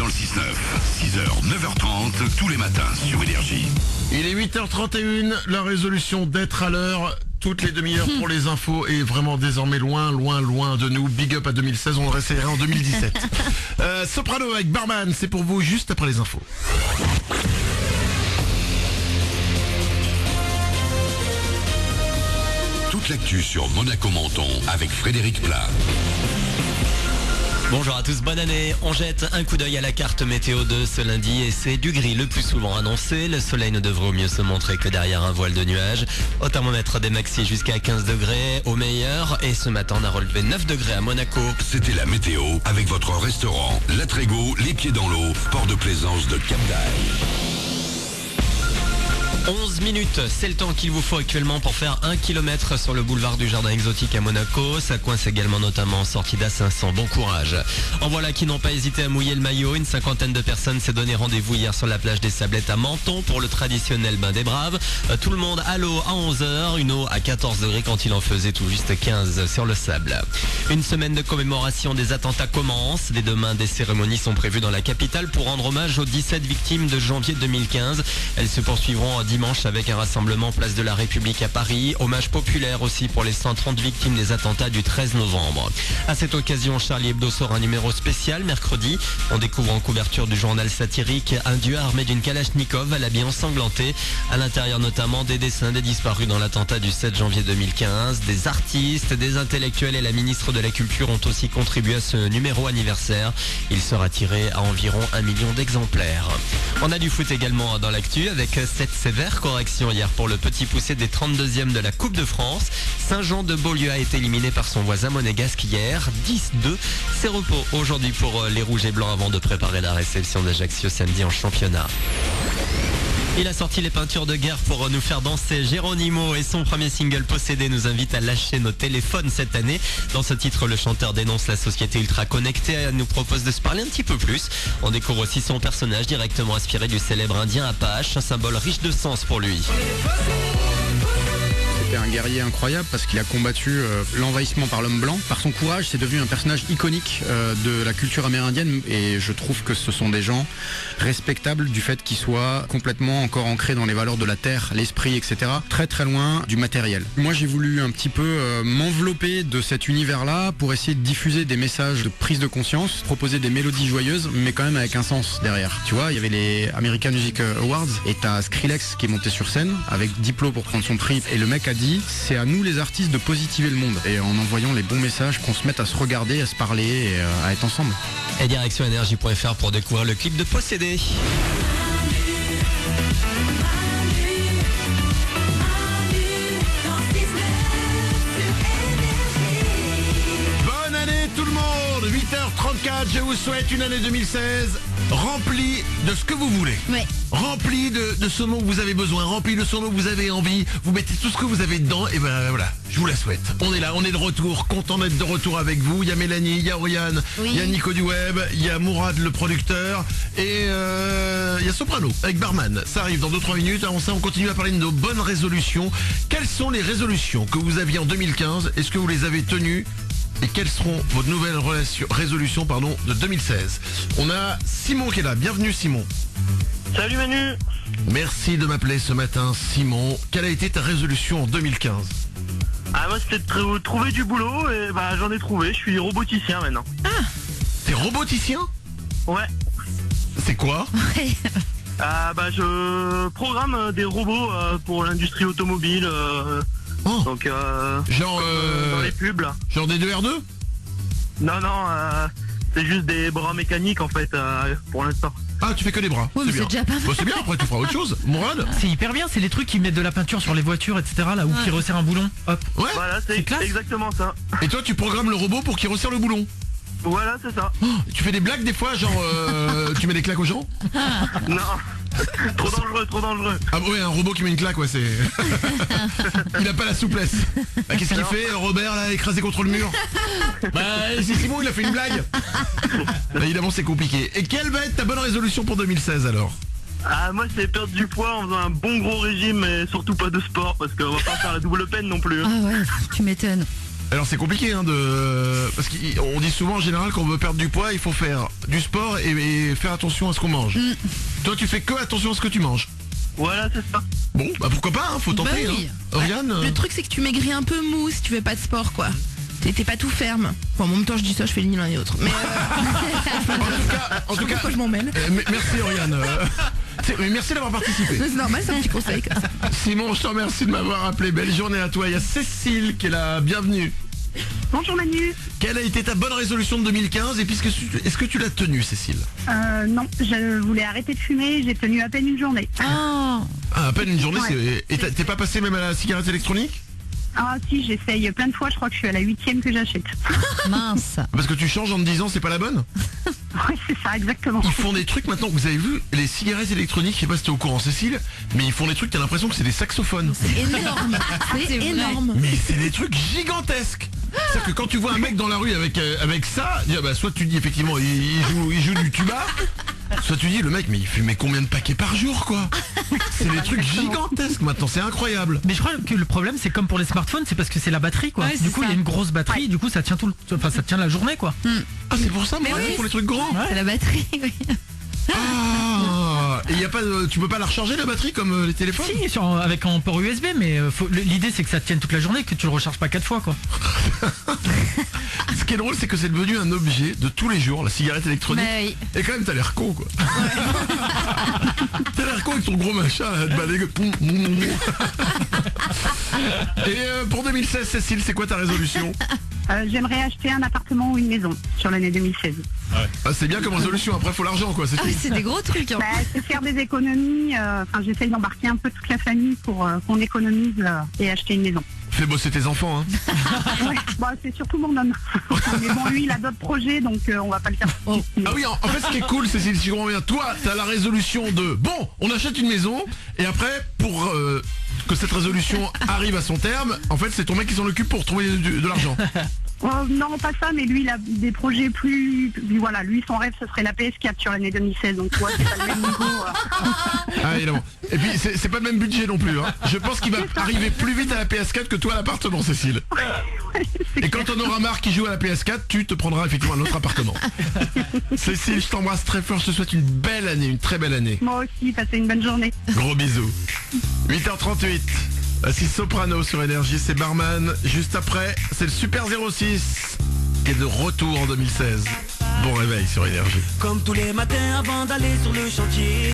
le 6-9. 6h, 9h30, tous les matins sur Énergie. Il est 8h31, la résolution d'être à l'heure toutes les demi-heures pour les infos est vraiment désormais loin de nous. Big up à 2016, on le réessayerait en 2017. Soprano avec Barman, c'est pour vous juste après les infos. Toute l'actu sur Monaco Menton avec Frédéric Plat. Bonjour à tous, bonne année. On jette un coup d'œil à la carte météo de ce lundi et c'est du gris le plus souvent annoncé. Le soleil ne devrait au mieux se montrer que derrière un voile de nuages. Au thermomètre des maxi jusqu'à 15 degrés au meilleur. Et ce matin on a relevé 9 degrés à Monaco. C'était la météo avec votre restaurant La Trégo, les pieds dans l'eau, port de plaisance de Cap d'Agde. 11 minutes, c'est le temps qu'il vous faut actuellement pour faire 1 km sur le boulevard du Jardin Exotique à Monaco. Ça coince également notamment en sortie d'A500. Bon courage. En voilà qui n'ont pas hésité à mouiller le maillot. Une cinquantaine de personnes s'est donné rendez-vous hier sur la plage des Sablettes à Menton pour le traditionnel bain des braves. Tout le monde à l'eau à 11h, une eau à 14 degrés quand il en faisait tout juste 15 sur le sable. Une semaine de commémoration des attentats commence. Dès demain, des cérémonies sont prévues dans la capitale pour rendre hommage aux 17 victimes de janvier 2015. Elles se poursuivront dimanche avec un rassemblement place de la République à Paris. Hommage populaire aussi pour les 130 victimes des attentats du 13 novembre. À cette occasion, Charlie Hebdo sort un numéro spécial mercredi. On découvre en couverture du journal satirique un dieu armé d'une Kalachnikov à l'habit ensanglanté. À l'intérieur notamment des dessins des disparus dans l'attentat du 7 janvier 2015. Des artistes, des intellectuels et la ministre de la Culture ont aussi contribué à ce numéro anniversaire. Il sera tiré à environ 1 million d'exemplaires. On a du foot également dans l'actu avec cette sévère correction hier pour le petit poussé des 32e de la Coupe de France. Saint-Jean-de-Beaulieu a été éliminé par son voisin monégasque hier, 10-2. C'est repos aujourd'hui pour les Rouges et Blancs avant de préparer la réception d'Ajaccio samedi en championnat. Il a sorti les peintures de guerre pour nous faire danser. Geronimo et son premier single Possédé nous invite à lâcher nos téléphones cette année. Dans ce titre, le chanteur dénonce la société ultra connectée et nous propose de se parler un petit peu plus. On découvre aussi son personnage directement inspiré du célèbre indien Apache, un symbole riche de sens pour lui. C'était un guerrier incroyable parce qu'il a combattu l'envahissement par l'homme blanc. Par son courage, c'est devenu un personnage iconique de la culture amérindienne et je trouve que ce sont des gens respectables du fait qu'ils soient complètement encore ancrés dans les valeurs de la terre, l'esprit, etc. Très très loin du matériel. Moi j'ai voulu un petit peu m'envelopper de cet univers-là pour essayer de diffuser des messages de prise de conscience, proposer des mélodies joyeuses mais quand même avec un sens derrière. Tu vois, il y avait les American Music Awards et t'as Skrillex qui est monté sur scène avec Diplo pour prendre son prix et le mec a dit c'est à nous les artistes de positiver le monde et en envoyant les bons messages qu'on se mette à se regarder, à se parler et à être ensemble. Et direction énergie.fr pour découvrir le clip de Possédé. Bonne année tout le monde, 8h34, je vous souhaite une année 2016 remplie de ce que vous voulez. Ouais. Rempli de ce dont vous avez besoin, rempli de ce dont vous avez envie, vous mettez tout ce que vous avez dedans, et ben voilà, je vous la souhaite. On est là, on est de retour, content d'être de retour avec vous. Il y a Mélanie, il y a Oriane, Oui. il y a Nico du Web, il y a Mourad le producteur, et il y a Soprano avec Barman. Ça arrive dans 2-3 minutes, avant ça on continue à parler de nos bonnes résolutions. Quelles sont les résolutions que vous aviez en 2015? Est-ce que vous les avez tenues? Et quelles seront vos nouvelles résolutions de 2016? On a Simon qui est là, bienvenue Simon. Salut Manu. Merci de m'appeler ce matin Simon. Quelle a été ta résolution en 2015? Moi c'était de trouver du boulot et j'en ai trouvé, je suis roboticien maintenant. T'es roboticien? Ouais. C'est quoi? Je programme des robots pour l'industrie automobile, Oh, donc genre dans les pubs là. genre des 2R2? Non, c'est juste des bras mécaniques en fait pour l'instant. Ah, tu fais que des bras. Oui, mais c'est déjà pas mal. Bon, c'est bien, après tu feras autre chose. Mourad? C'est hyper bien, c'est les trucs qui mettent de la peinture sur les voitures, etc. Là où qui resserrent un boulon. Hop. Ouais. Voilà, c'est classe. exactement ça. Et toi tu programmes le robot pour qu'il resserre le boulon? Voilà, c'est ça. Oh, tu fais des blagues des fois, genre tu mets des claques aux gens? Non. Trop dangereux. Ah ouais, un robot qui met une claque, ouais, c'est... Il a pas la souplesse. Bah, qu'est-ce qu'il fait, Robert, là, écrasé contre le mur? Bah, c'est Simon, il a fait une blague. Bah, évidemment, c'est compliqué. Et quelle va être ta bonne résolution pour 2016, alors? Moi c'est perdre du poids en faisant un bon gros régime et surtout pas de sport parce qu'on va pas faire la double peine non plus. Ah ouais, tu m'étonnes. Alors c'est compliqué parce qu'on dit souvent en général qu'on veut perdre du poids, il faut faire du sport et faire attention à ce qu'on mange. Toi tu fais que attention à ce que tu manges. Voilà, c'est ça. Bon, bah pourquoi pas, faut tenter. Bah oui. Oriane Le truc c'est que tu maigris un peu mou si tu fais pas de sport quoi. T'es pas tout ferme. Bon, en même temps je dis ça, je fais ni l'un ni l'autre. Mais en tout cas, pourquoi je m'en mêle. merci Oriane. Merci d'avoir participé. C'est normal, c'est un petit conseil comme ça. Simon, je te remercie de m'avoir appelé. Belle journée à toi. Il y a Cécile qui est là. Bienvenue. Bonjour Manu. Quelle a été ta bonne résolution de 2015 et puis est-ce que tu l'as tenue, Cécile? Non, je voulais arrêter de fumer, j'ai tenu à peine une journée. Ah, à peine une journée. Ouais. Et t'es pas passé même à la cigarette électronique? Ah si, j'essaye plein de fois, je crois que je suis à la 8e que j'achète. Mince. Parce que tu changes en te disant c'est pas la bonne? Oui, c'est ça, exactement. Ils font des trucs maintenant, vous avez vu, les cigarettes électroniques, je sais pas si t'es au courant Cécile, mais ils font des trucs, t'as l'impression que c'est des saxophones. C'est énorme. C'est énorme. Mais c'est des trucs gigantesques. C'est-à-dire que quand tu vois un mec dans la rue avec ça, soit tu dis effectivement il joue du tuba, soit tu dis le mec mais il fume combien de paquets par jour quoi. C'est des trucs gigantesques maintenant, c'est incroyable. Mais je crois que le problème c'est comme pour les smartphones, c'est parce que c'est la batterie quoi. Ouais, Du c'est coup ça. il y a une grosse batterie, du coup ça tient ça tient la journée quoi. Ah c'est pour ça, Mais moi, oui. pour les trucs grands. C'est la batterie. Oui. Ah, et y a pas, tu peux pas la recharger la batterie comme les téléphones? Si, avec un port USB, mais l'idée c'est que ça tienne toute la journée, que tu le recharges pas 4 fois quoi. Ce qui est drôle, c'est que c'est devenu un objet de tous les jours, la cigarette électronique. Bah oui. Et quand même, t'as l'air con, quoi. T'as l'air con avec ton gros machin, là, te balader. Et pour 2016, Cécile, c'est quoi ta résolution? J'aimerais acheter un appartement ou une maison sur l'année 2016. Ah, c'est bien comme résolution, après faut l'argent, quoi. C'est Ah, tout. c'est des gros trucs. Hein. Bah, c'est faire des économies, j'essaye d'embarquer un peu toute la famille pour qu'on économise et acheter une maison. Fais bosser tes enfants, hein. Ouais, bah, c'est surtout mon homme. Mais bon, lui, il a d'autres projets, donc on va pas le faire. Ah oui, en fait, ce qui est cool, Cécile, si je comprends bien, toi, t'as la résolution de bon, on achète une maison, et après, pour que cette résolution arrive à son terme, en fait, c'est ton mec qui s'en occupe pour trouver de l'argent. Non, pas ça, mais lui, il a des projets plus... Voilà, lui, son rêve, ce serait la PS4 sur l'année 2016, donc tu vois, c'est pas le même niveau. Ah, évidemment. Et puis, c'est pas le même budget non plus, hein. Je pense qu'il va arriver plus vite à la PS4 que toi à l'appartement, Cécile. Et quand on aura marre qui joue à la PS4, tu te prendras effectivement un autre appartement. Cécile, je t'embrasse très fort, je te souhaite une belle année, une très belle année. Moi aussi, passez une bonne journée. Gros bisous. 8h38. Voici Soprano sur Énergie, c'est Barman. Juste après, c'est le Super 06 qui est de retour en 2016. Bon réveil sur Énergie. Comme tous les matins avant d'aller sur le chantier.